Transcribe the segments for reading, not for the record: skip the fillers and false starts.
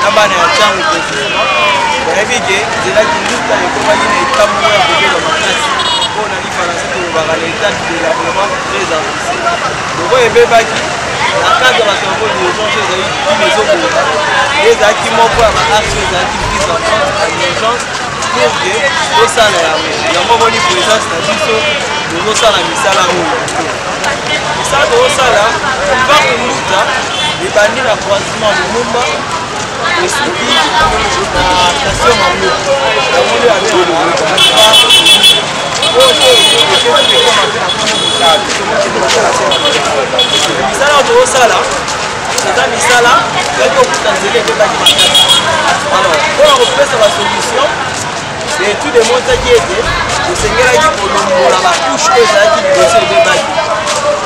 na bana ya ntango précisément bayebi ke nzela kimbuta ekomaki na eta moko ya kobela makasi mpo na lifaransa tolobaka na état de délabrement très avancé loko ebebaki na cadre ya bato yango d'urgence ezali kini ezoboma ezalaki moko ya baaction ezalaki prise en compte ya urgence pour ke tosala yango moni présence na biso tozosala misala oyo misala tozosala boulevard kimbuta ebandi na croisement lumumba esuki na station mamluku yango nde misala oyo tozosala eza misala yaki okuta nzela ebebaki makasi alors mpona kopesa basolution étude emonaki ete tosengelaki kolongola bacouche oyo ezalaki liboso ebebaki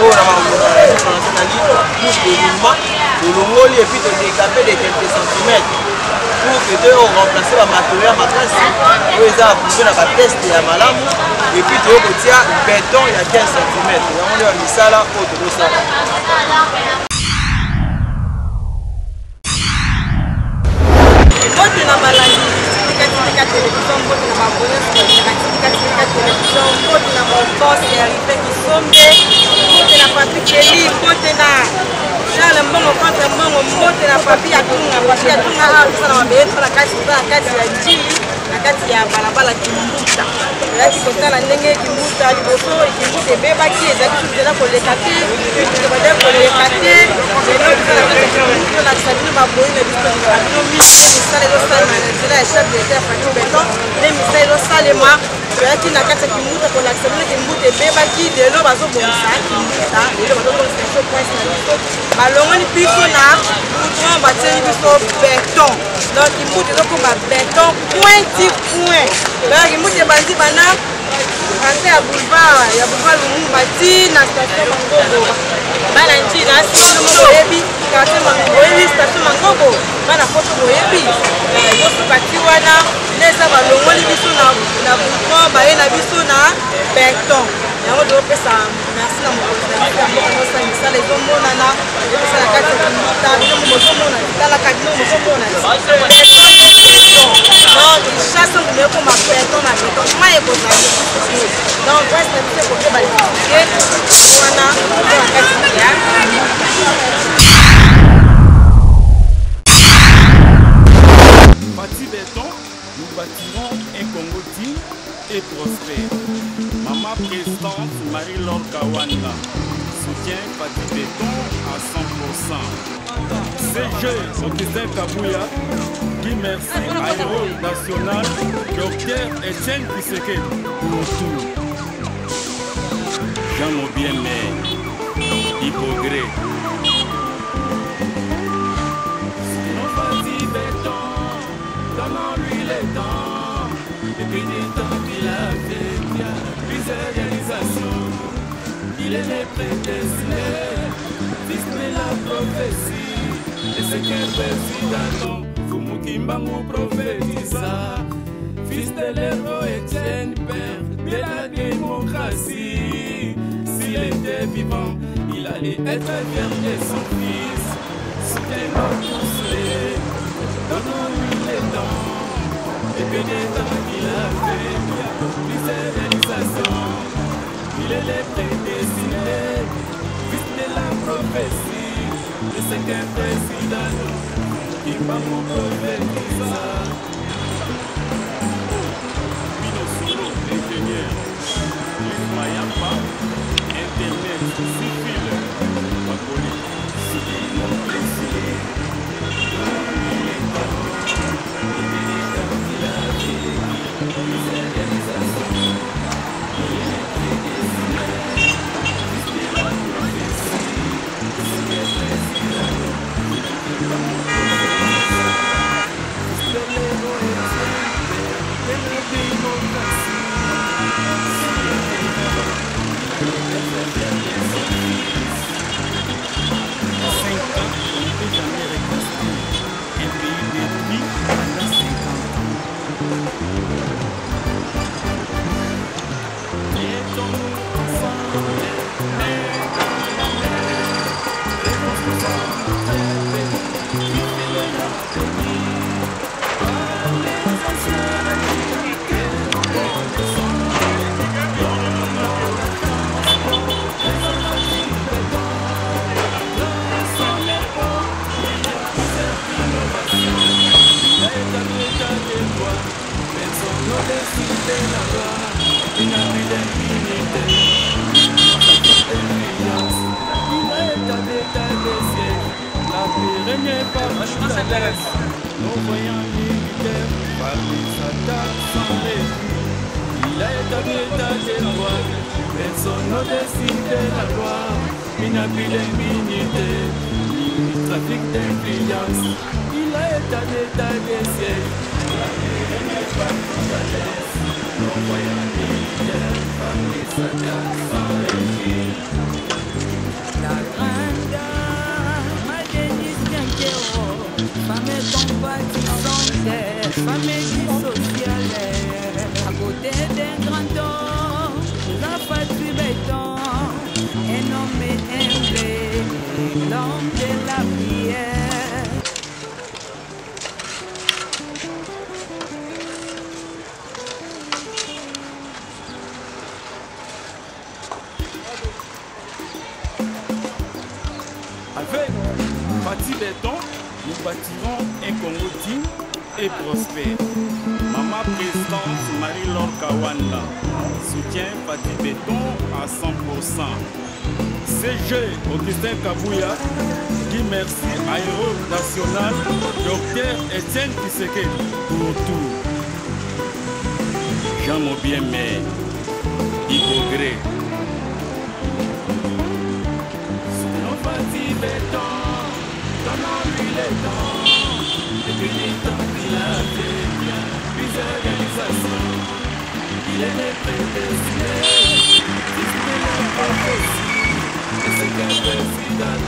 oyo na bamonanasi nali couche de mouvement tolongoli epuis todécape de quelques centimètres pour que toyo remplacer bamateriel makasi oyo eza aprouve na bateste ya malamu epuis toyo kotia béton ya 15 cm yango nde bamisala oyo tokosala mbote na balangi tikatika télévision mbote na babonesi tikatika télévision mbote na mobosi ya rive kisombe mbote na papi keli mbote na Charles mbongo contre mbongo mbote na papi ya tunga awa tusa na mabeyeto na kati ya njili na kati ya balabala kimbuta ezalaki kotala ndenge kimbuta liboso kimbuta ebebaki ezalaki suzela koleka te bade koleka te lelo tusa na kati ya kimbuta na kisabino baboyi na biso abino misi misala ezosalema na nzela ya chef de terre fati beton nde misala ezosalema toyaki na kati ya kimbuta kolakisa bino kimbuta ebebaki lelo bazobongisa kimbuta lelo bazobongisa biso prince na biso balongoli biso na goudron batieli biso beton donc kimbuta ezokoma beton pointi point donc kimbuta ebandi bana ante ya boulevard Lumumba ti na station Mangobo bana njina solo moko oyebi quartier Mangobo oyebi station Mangobo bana poto oyebi yosuka ti wana neza balongoli biso na goudron baye na biso na beton yango topesa merci na mokonzi na biso ya mboka nyonso misala ezomonana ezosala kati ya kimbuta bino mozomona etalaka bino mozomona donc chasse ngumbi ekoma beton na beton mai ekozala donc presse na biso ekoke balifike wana na kati ya Bâti béton, nous bâtirons un Congo digne et prospère. Maman présidente Marie-Laure Kawanda soutient Bâti béton à 100%. CG Augustin Kabouya dit merci à l'héros national Dr Etienne Tshisekedi pour tout. Jean Mobiemé, Hypogré. Donnons-lui le temps, depuis du temps qu'il a fait bien, puis ses réalisations, il est le prédestiné, fils de la prophétie, et ce qu'un président, Fumukimba nous prophétisa, fils de l'héros Etienne, père de la démocratie, s'il était vivant, il allait être fier de son fils, soutenons tous les. Donnons-lui le temps, et puis des temps qu'il a fait, puis ses réalisations, il est le prédestiné, fils de la prophétie, et c'est qu'un président qui va nous prophétiser. Pino Solo, ingénieur, Mayamba, Internet, civil, Bakoli, Sidino, Plessis. Thank you. nos voyants militaires parmi sa table sans répit. Il a établi l'état des lois, personne n'a décidé la loi. Il n'a plus d'immunité, ni trafic d'influence. Il a établi l'état des sièges. La mairie n'est pas tout à l'aise. Nos voyants militaires parmi sa table sans répit. La grande dame Denise Bianchero, femme compatissante, femme sociale, à côté d'un grand homme, la fatue béton, un homme aimé, l'homme de la prière. Avec Fatih Béton, nous bâtirons un Congo digne et prospère. Maman présidente Marie-Laure Kawanda soutient Fatih Béton à 100%. CG Augustin Kabouya dit merci à Héros National, Dr Etienne Tshisekedi pour tout. Jean Mobiemé, Igogré. Fatih Béton, donnons-lui le temps. Depuis le temps qu'il a fait bien, plus d'organisation. Il est le prédestiné, fils de la prophétie. Et c'est qu'un président,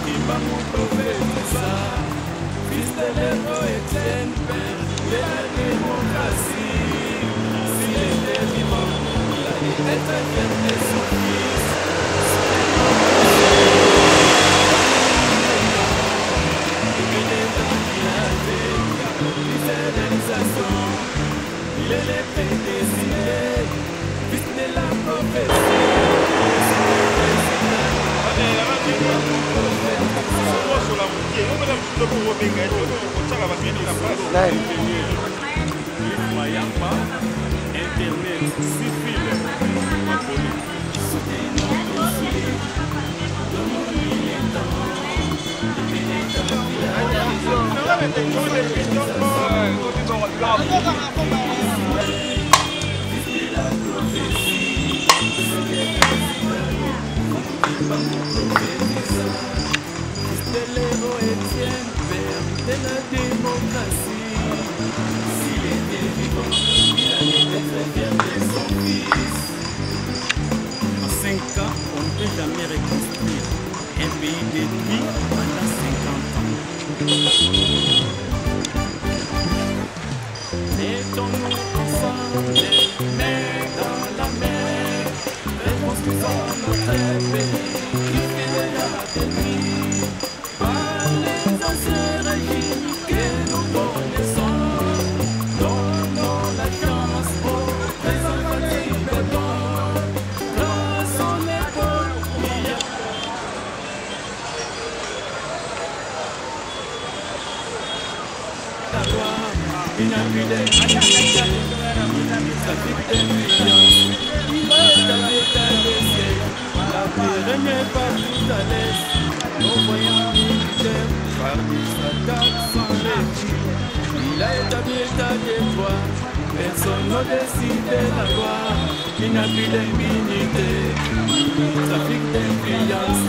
qui va mon prophétisa. Fils de l'héros Etienne, père de la démocratie. S'il était vivant, il allait être fier de son fils. Il est le prédestiné, fils de la prophétie. Mayamba, Internet, civil, ma politique. De l'héros Etienne, père de la démocratie. S'il était vivant, il allait être fier de son fils. En 5 ans, on ne peut jamais reconstruire un pays détruit pendant 50 ans. Mettons-nous ensemble, les mains dans la mer, reconstruisons notre pays qui fait déjà l'ennemi. Par les anciens régimes que nous connaissons, donnons la chance aux préservatifs béton, traçons l'épaule, il y a la loi, il n'y a plus d'influence. Il est dans l'état des siècles, la paix n'est pas tout à l'aise. Nos voyants militaires parmi sa table sans répit. Il a établi l'état des lois, personne n'a décidé la loi. Il n'a plus d'immunité, ni trafic d'influence.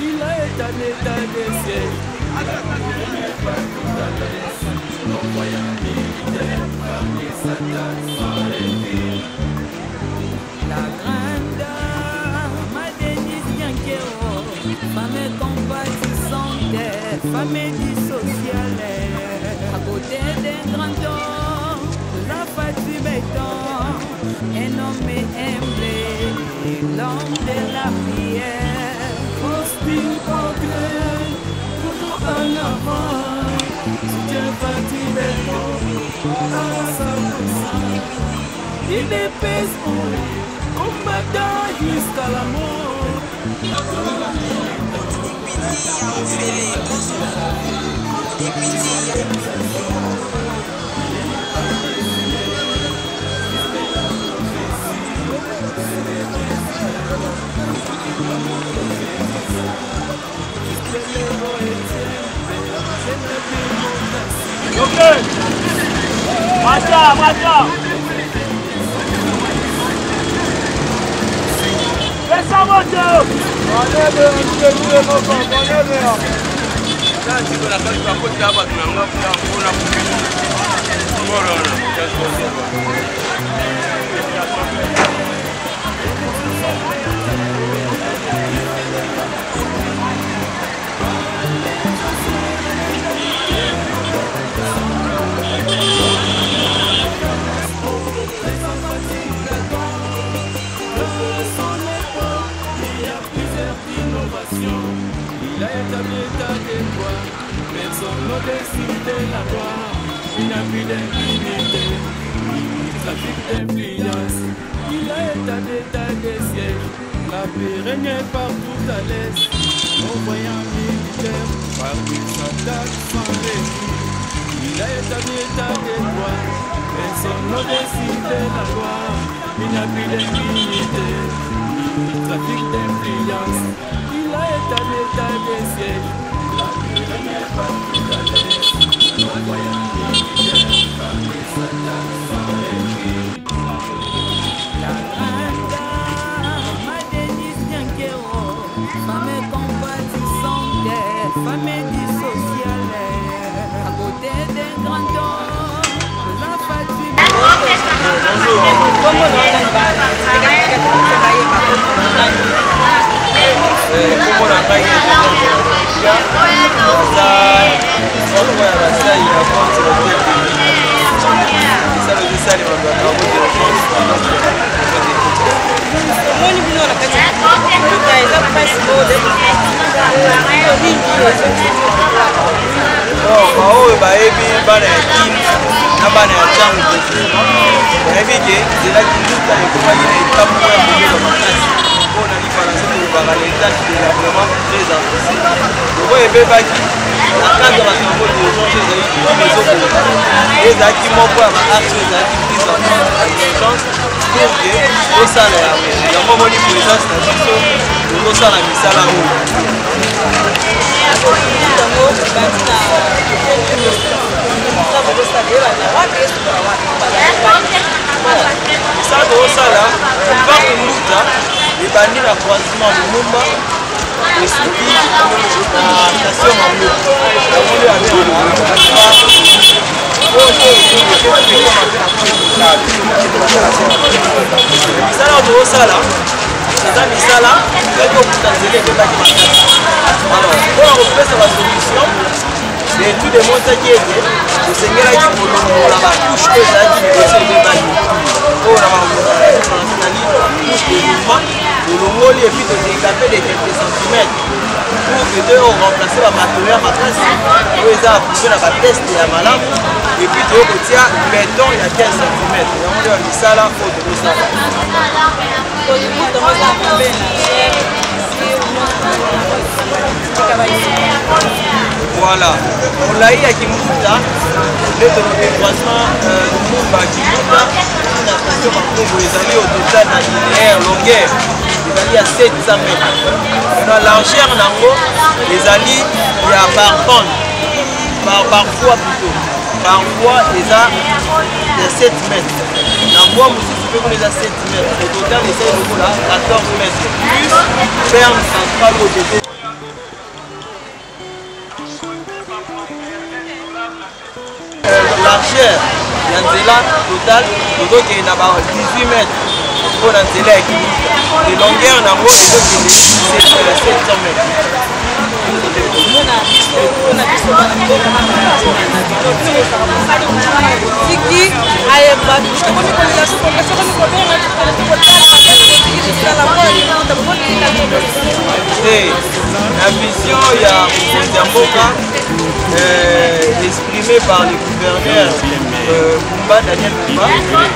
Il a établi l'état des siècles, la paix n'est pas tout à l'aise. Nos voyants militaires parmi sa table sans répit. La grande dame Denise Bianchero, femme compatissante, femme sociale, à côté d'un grand homme, la fatue béton, un homme aimé, l'homme de la prière. Hostile portrait, toujours en avant, soutient Fatih Béton à 100%. Il dépèse en lui, combattant jusqu'à la mort. Ok. Macha. Laisse-moi moto. Il a établi ta déboire, personne n'a décidé la gloire. Il n'a plus d'impunité, il trafic d'influence. Il a établi ta des sièges, la paix règne partout à l'est. Envoyant militaire, parmi sa tâche sans récit. Il a établi ta déboire, personne n'a décidé la gloire. Il n'a plus d'impunité, il trafic d'influence. Il a établi ta des sièges, la paix règne partout à l'est. Envoyant militaire, parmi sa tâche sans récit. La grande dame, Denise Bianchero, femme compatissante, femme dissociale, à côté d'un grand homme, la fatigue. oyo bayebi bana ya kini na bana ya ntango bayebi ke nzela kiluta ekomaki na etape moko ya kobeba makasi mpona lifaransa tolobaka l'état kidela vraiment très avancé loko ebebaki na cadre bakambo d'urgence ezalaki ezokoloka ezalaki moko ya baarche ezalaki prise en compte ya urgence pour ke tosala yango yango moni présence na biso tozosala misala oyo misala tozosala parc mbuta ebandi na croisement lumumba esuki na station mambo yango misala oyo tozosala eza misala ezali kokuta nzela ebebaki makasi alors mpona kopesa basolution l'étude emonaki ete tosengelaki kolongola batushe oyo ezalaki liboso ebebaki oyo na bamonali touche de mouvement tolongoli epuis todécape de quelques centimètres pour que te remplacer bamateriel makasi oyo eza approuvé na bateste ya malamu epuis toyo kotia béton ya 15 centimètres yango nde bamisala oyo tokosala voilà molai ya kimbuta nde tolobi croisement lumumba kimbuta na station makumbu ezali au total na linéaire longueur ezali ya 700 mètres na largeur nango ezali ya par pente par fois plutôt par fois eza ya 7 mètres na voie mosusu mpe kuna eza 7 mètres au total ezali lokola 14 mètres plus ferme centrale oyo tozo largeur ya nzela total tozokende na ba 18 mètres mpona nzela ya kibuta de longueur nango ezokende 700 mètres tiki ayeba tokomi kolela sokomi kobenga la vision ya mokonzi ya mboka exprimée par le gouverneur Kumba, Daniel Kumba,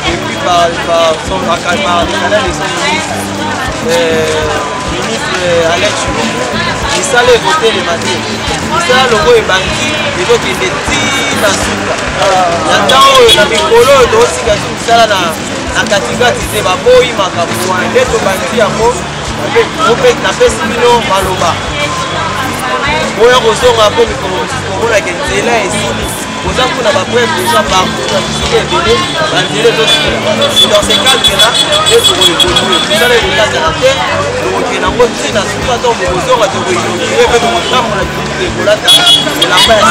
et puis par le canal de son ministre Alex Chilombo. Misala evote le matin. Misala logo ebangi ezokende ntina suka. Na ntango oyo na mikolo oyo toosika misala na katikati te baboyi makambo wana nde tobandi yango napesi bino maloba. oyo kozonga mpo mikolo mosusu komonaka nzela esili koza mpona bapreve déjà partout na bisika ebele banzela ezosila dans ce cadre là ezokoevolue tosala ekokataka te tokokenda yango ntina suki ata bokozonga tokoinogire mpe tokotambola bilili ekolata elamba ya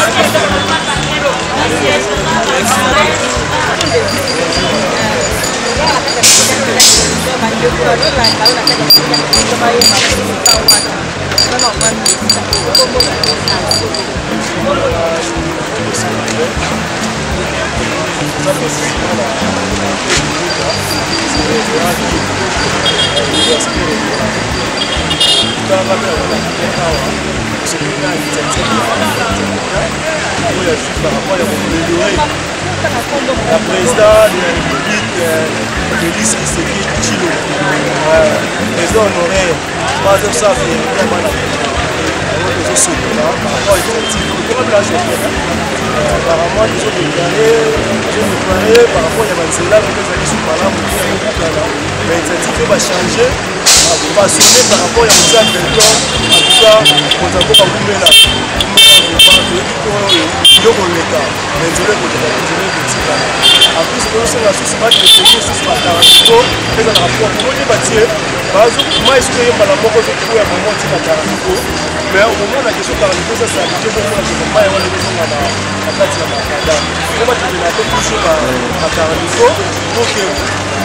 la présidente de la République, Félix Tshisekedi, président honoraire, pas de ça, apparemment ils ont déclaré par rapport à Manzela, mais l'initiative va changer, façonner par rapport à Moussa Belton, en tout cas, on a beaucoup à là. En plus, c'est la source de sous Taranto, et dans la rapport, pour les bâtir, moi, je suis à la mort de tout à moment de Taranto, mais au moment où la question Taranto, ça s'est habitué pour moi, je ne sais pas, il y a des gens à la place de la Macada. Et moi, je vais la toujours à Taranto, donc,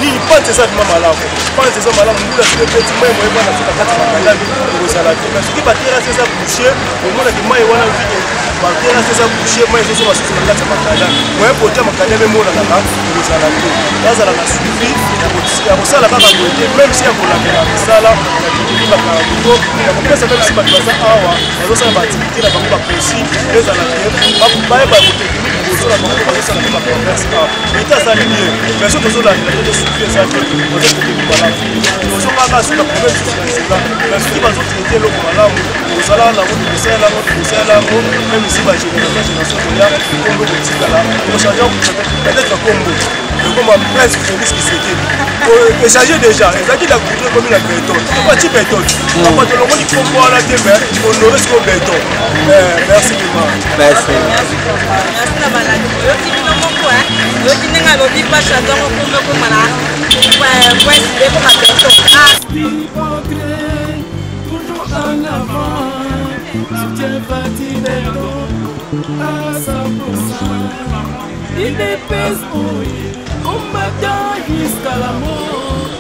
ni pas de ça, je m'en malade. Pas de ça, malade, nous, la suite, petit, moi, je vais la suite à la Macada, pour ça, mais ce qui va tirer, c'est ça, boucher, au moment où moi, je vais la vie. Bakera sasa boucher moi ils sont sur la carte makala moi côté makala même on a là pour ça là là la suivi ya kosala kaka côté même si ya kolakela misala ya kiki ba kariko ya kopesa même si ba baza awa bazo sala ba activité na bango ba précis les ala ba ba côté technique pour ça la bango bazo sala ba commerce mais ça ça lié mais surtout sur la suivi ça que bazo côté voilà bazo kaka sur la problème c'est là mais ce qui bazo traiter le malamu kosala na ko même ici, la génération de l'art, Congo de Tigala, on change peut-être Congo. Le Congo a presque Félix Tshisekedi. Et changer déjà, et ça dit la culture comme une béton. Pourquoi tu béton? On va te le monde qui comprend la télé, on aurait ce qu'on béton. Merci beaucoup. Merci. Merci la maladie. Je dis non mon quoi. Je dis non à l'objet pas chanter mon Congo comme malade. Ouais, c'est pour ma béton. Toujours en avant. Soutien Fatinero à 100%. Il dépèse combattant jusqu'à la mort.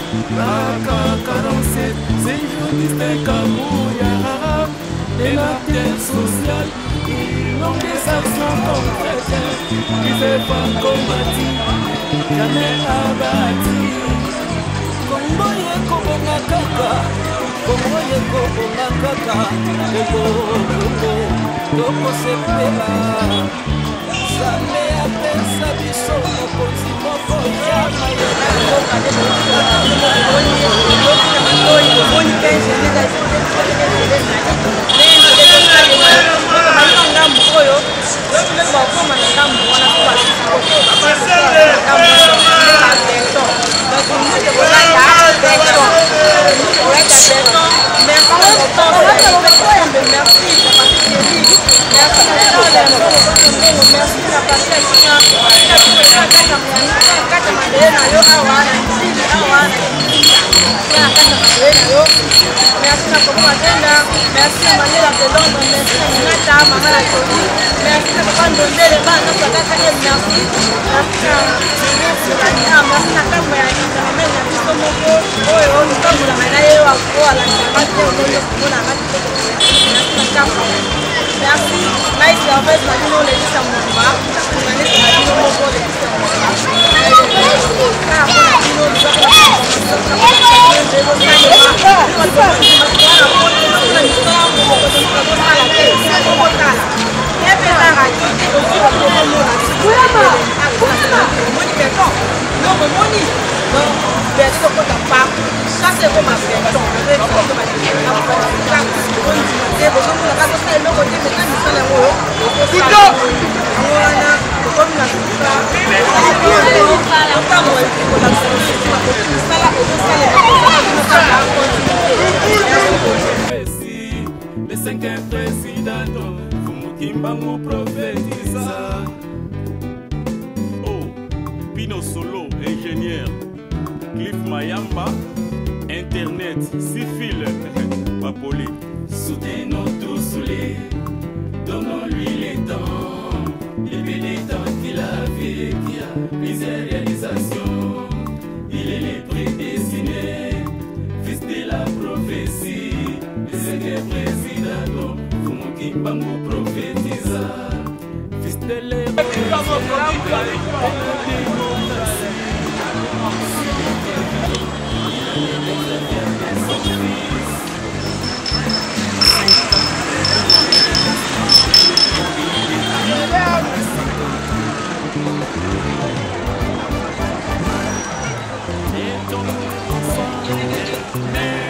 AK-47, c'est jour distinct à Mouya. Et la terre sociale, ils ont des actions concrètes. Ils ne sont pas combattus, jamais abattus. Congo ye kobonga kaka, Congo ye kobonga kaka, Toko sepela, Sane apesa biso mokonzi moko ya Thank you. cinquième président, Fumukimbangu prophétisa. Oh, Pino Solo, ingénieur, Cliff Mayamba, Internet, Sifil, Papoli. Soutenons tous sous les, donnons-lui les temps, depuis les temps qu'il a vécu, plusieurs réalisations. Il est le prédestiné, fils de la prophétie, le cinquième président, Fumukimbangu prophétisa, fils de l'héros. Et ton enfant